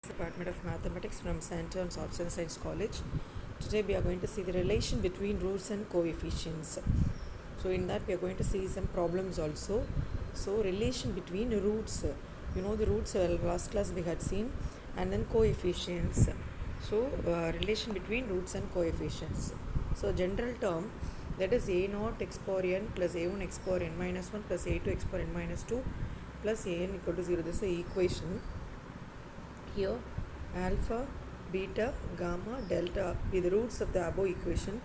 Department of Mathematics from St. John's Arts and Science College. Today we are going to see the relation between roots and coefficients. So in that we are going to see some problems also. So relation between roots, the roots last class we had seen, and then coefficients. So relation between roots and coefficients. So general term, that is a naught x power n plus a1 x power n minus 1 plus a2 x power n minus 2 plus an equal to 0. This is the equation. Here alpha, beta, gamma, delta be the roots of the above equation.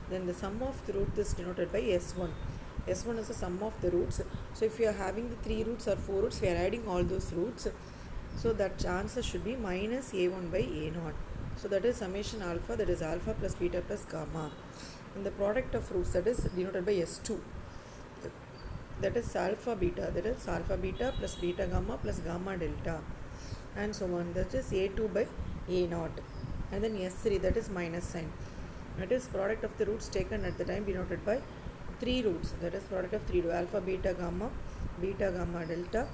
Then the sum of the root is denoted by S1. S1 is the sum of the roots. So if you are having the 3 roots or 4 roots, we are adding all those roots. So that answer should be minus A1 by A0. So that is summation alpha, that is alpha plus beta plus gamma. And the product of roots, that is denoted by S2. That is alpha beta, that is alpha beta plus beta gamma plus gamma delta, and so on. That is A2 by A0. And then S3, that is minus sign. That is product of the roots taken at the time denoted by 3 roots. That is product of 3 roots, alpha beta gamma delta.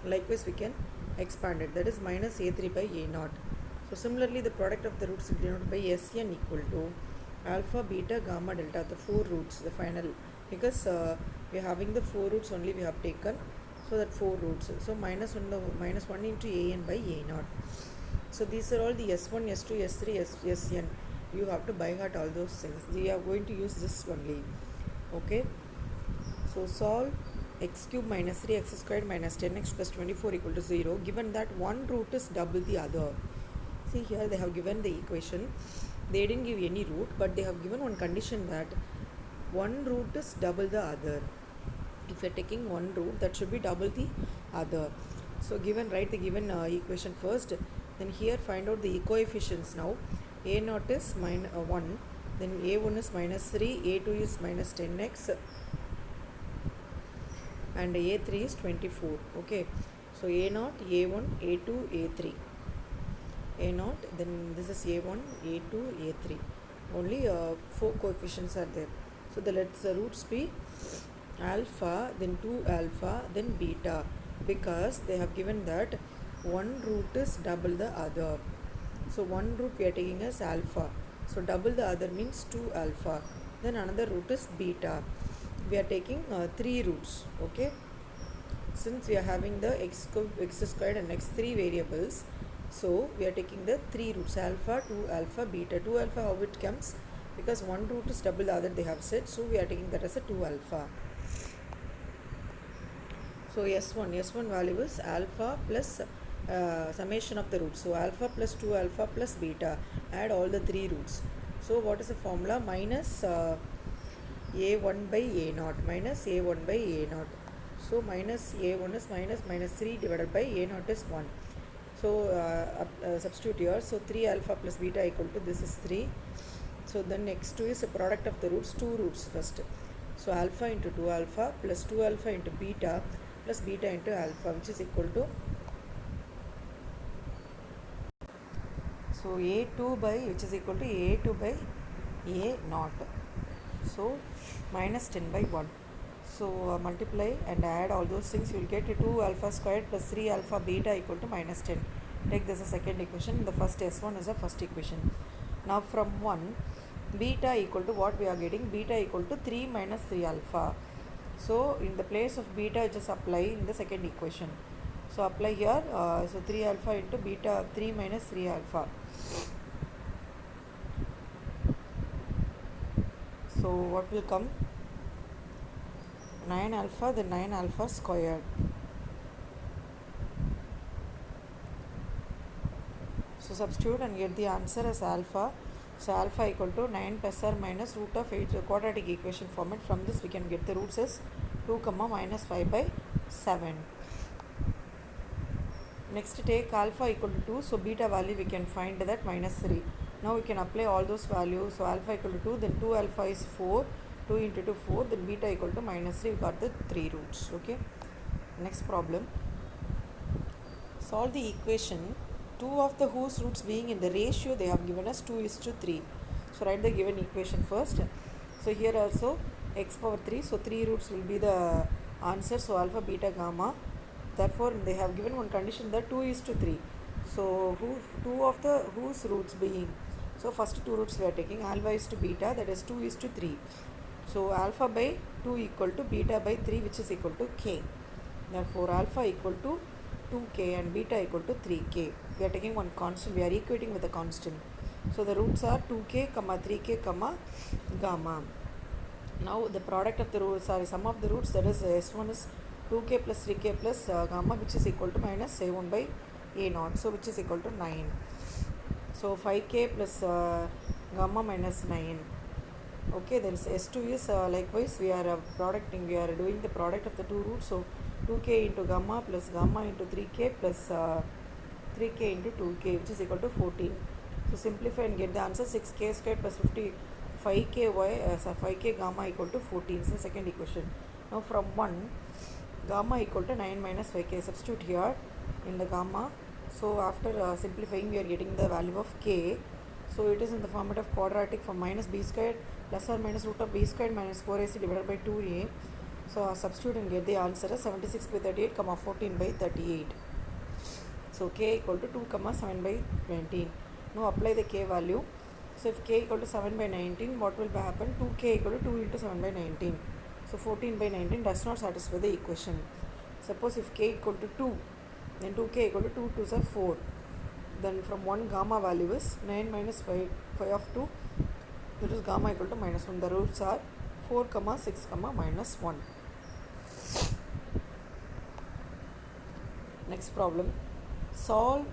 Likewise we can expand it. That is minus A3 by A0. So similarly the product of the roots is denoted by Sn equal to alpha beta gamma delta, the 4 roots, the final, because we are having the 4 roots only we have taken. So that 4 roots. So minus 1 into an by a0. So these are all the S1, S2, S3, Sn. You have to by heart all those things. We are going to use this only. Okay. So solve x cube minus 3x squared minus 10x plus 24 equal to 0. Given that one root is double the other. See here they have given the equation. They didn't give any root, but they have given one condition that one root is double the other. If you are taking one root, that should be double the other. So write the given equation first. Then here find out the coefficients now. A0 is 1. Then A1 is minus 3. A2 is minus 10x. And A3 is 24. Okay. So A0, A1, A2, A3. A0, then this is A1, A2, A3. Only 4 coefficients are there. So let the roots be alpha, then 2 alpha, then beta, because they have given that one root is double the other. So one root we are taking as alpha, so double the other means 2 alpha. Then another root is beta. We are taking 3 roots. Okay, since we are having the x squared and x3 variables, so we are taking the 3 roots, alpha, 2 alpha, beta. 2 alpha, how it comes? Because one root is double the other, they have said, so we are taking that as a 2 alpha. So S1 value is alpha plus summation of the roots. So alpha plus 2 alpha plus beta. Add all the 3 roots. So what is the formula? Minus A1 by A0. Minus A1 by A0. So minus A1 is minus 3 divided by A0 is 1. So substitute here. So 3 alpha plus beta equal to, this is 3. So then next 2 is the product of the roots, 2 roots first. So alpha into 2 alpha plus 2 alpha into beta plus beta into alpha, which is equal to, so A2 by, which is equal to A2 by A0. So minus 10 by 1. So multiply and add all those things, you will get 2 alpha squared plus 3 alpha beta equal to minus 10. Take this as second equation. The first S1 is the first equation. Now from 1, beta equal to what we are getting? Beta equal to 3 minus 3 alpha. So in the place of beta, just apply in the second equation. So apply here. So 3 alpha into beta, 3 minus 3 alpha. So what will come? 9 alpha, then 9 alpha squared. So substitute and get the answer as alpha. So alpha equal to 9 plus or minus root of 8, quadratic equation format. From this we can get the roots as 2 minus 5 by 7. Next take alpha equal to 2. So beta value we can find that minus 3. Now we can apply all those values. So alpha equal to 2, then 2 alpha is 4. 2 into 2 4, then beta equal to minus 3. We got the 3 roots. Okay. Next problem. Solve the equation. 2 of the whose roots being in the ratio they have given us 2:3. So write the given equation first. So here also x power 3. So 3 roots will be the answer. So alpha, beta, gamma. Therefore they have given one condition that 2:3. So two of the whose roots being, so first two roots we are taking alpha is to beta, that is 2 is to 3. So alpha by 2 equal to beta by 3, which is equal to k. Therefore alpha equal to 2k and beta equal to 3k. We are taking one constant, we are equating with a constant. So the roots are 2k, 3k, gamma. Now the product of the roots, sum of the roots, that is S1 is 2k plus 3k plus gamma, which is equal to minus a1 by a0, so which is equal to 9. So 5k plus gamma minus 9. Okay, then S2 is likewise we are we are doing the product of the two roots. So 2k into gamma plus gamma into 3k plus 3k into 2k, which is equal to 14. So simplify and get the answer 6k squared plus 5k gamma equal to 14. So second equation. Now from 1, gamma equal to 9 minus 5k. Substitute here in the gamma. So after simplifying, we are getting the value of k. So it is in the format of quadratic from minus b squared plus or minus root of b squared minus 4ac divided by 2a. So substitute and get the answer as 76 by 38, 14 by 38. So k equal to 2, 7 by 19. Now apply the k value. So if k equal to 7 by 19, what will happen? 2k equal to 2 into 7 by 19. So 14 by 19 does not satisfy the equation. Suppose if k equal to 2, then 2k equal to 2 2s are 4. Then from 1 gamma value is 9 minus 5 of 2, that is gamma equal to minus 1. The roots are 4, 6, minus 1. Next problem. Solve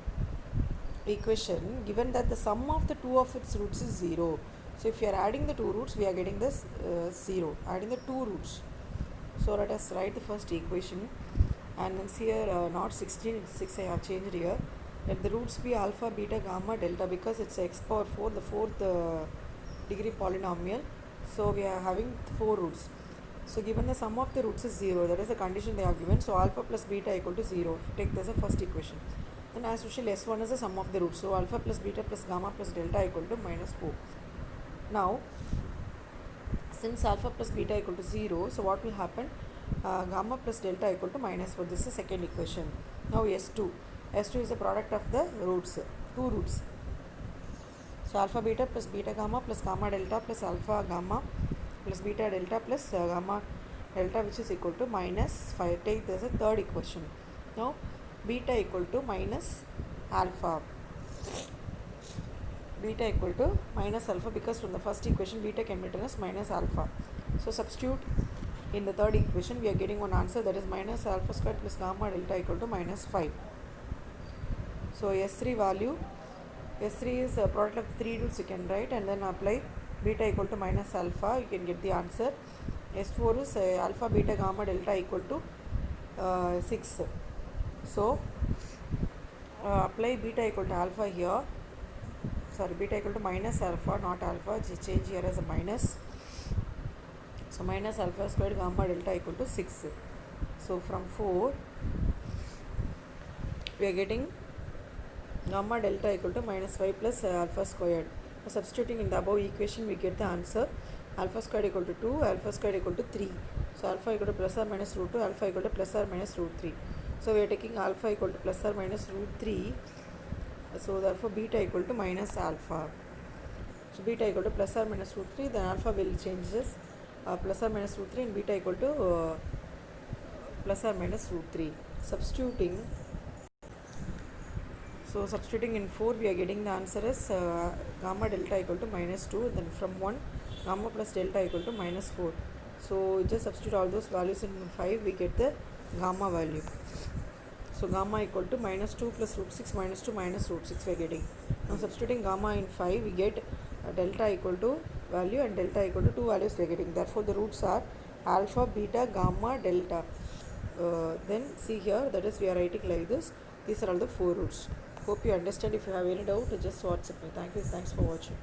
equation given that the sum of the two of its roots is 0. So if you are adding the two roots, we are getting this 0, adding the two roots. So let us write the first equation, and then here not 16, it's 6 I have changed here. Let the roots be alpha, beta, gamma, delta, because it's x power 4, the fourth degree polynomial. So we are having 4 roots. So given the sum of the roots is 0, that is the condition they have given. So alpha plus beta equal to 0. Take this as the first equation. Then as usual, S1 is the sum of the roots. So alpha plus beta plus gamma plus delta equal to minus 4. Now, since alpha plus beta equal to 0, so what will happen? Gamma plus delta equal to minus 4. This is the second equation. Now S2. S2 is the product of the roots, two roots. So alpha beta plus beta gamma plus gamma delta plus alpha gamma plus beta delta plus gamma delta, which is equal to minus 5. Take this as a third equation. Now beta equal to minus alpha. Beta equal to minus alpha, because from the first equation beta can be written as minus alpha. So substitute in the third equation, we are getting one answer, that is minus alpha squared plus gamma delta equal to minus 5. So S3 value, S3 is a product of 3 roots, you can write, and then apply beta equal to minus alpha, you can get the answer. S4 is alpha beta gamma delta equal to 6. So apply beta equal to alpha here, beta equal to minus alpha, not alpha, change here as a minus. So minus alpha squared gamma delta equal to 6. So from 4, we are getting gamma delta equal to minus 5 plus alpha squared. Substituting in the above equation, we get the answer. Alpha squared equal to 2, alpha squared equal to 3. So alpha equal to plus or minus root 2, alpha equal to plus or minus root 3. So we are taking alpha equal to plus or minus root 3. So therefore beta equal to minus alpha. So beta equal to plus or minus root 3, then alpha will change this plus or minus root 3, and beta equal to plus or minus root 3. Substituting in 4, we are getting the answer as gamma delta equal to minus 2. Then from 1, gamma plus delta equal to minus 4. So just substitute all those values in 5, we get the gamma value. So gamma equal to minus 2 plus root 6 minus 2 minus root 6 we are getting. Now substituting gamma in 5, we get delta equal to value and delta equal to 2 values we are getting. Therefore the roots are alpha, beta, gamma, delta. Then see here, that is we are writing like this. These are all the 4 roots. Hope you understand. If you have any doubt, just WhatsApp me. Thank you. Thanks for watching.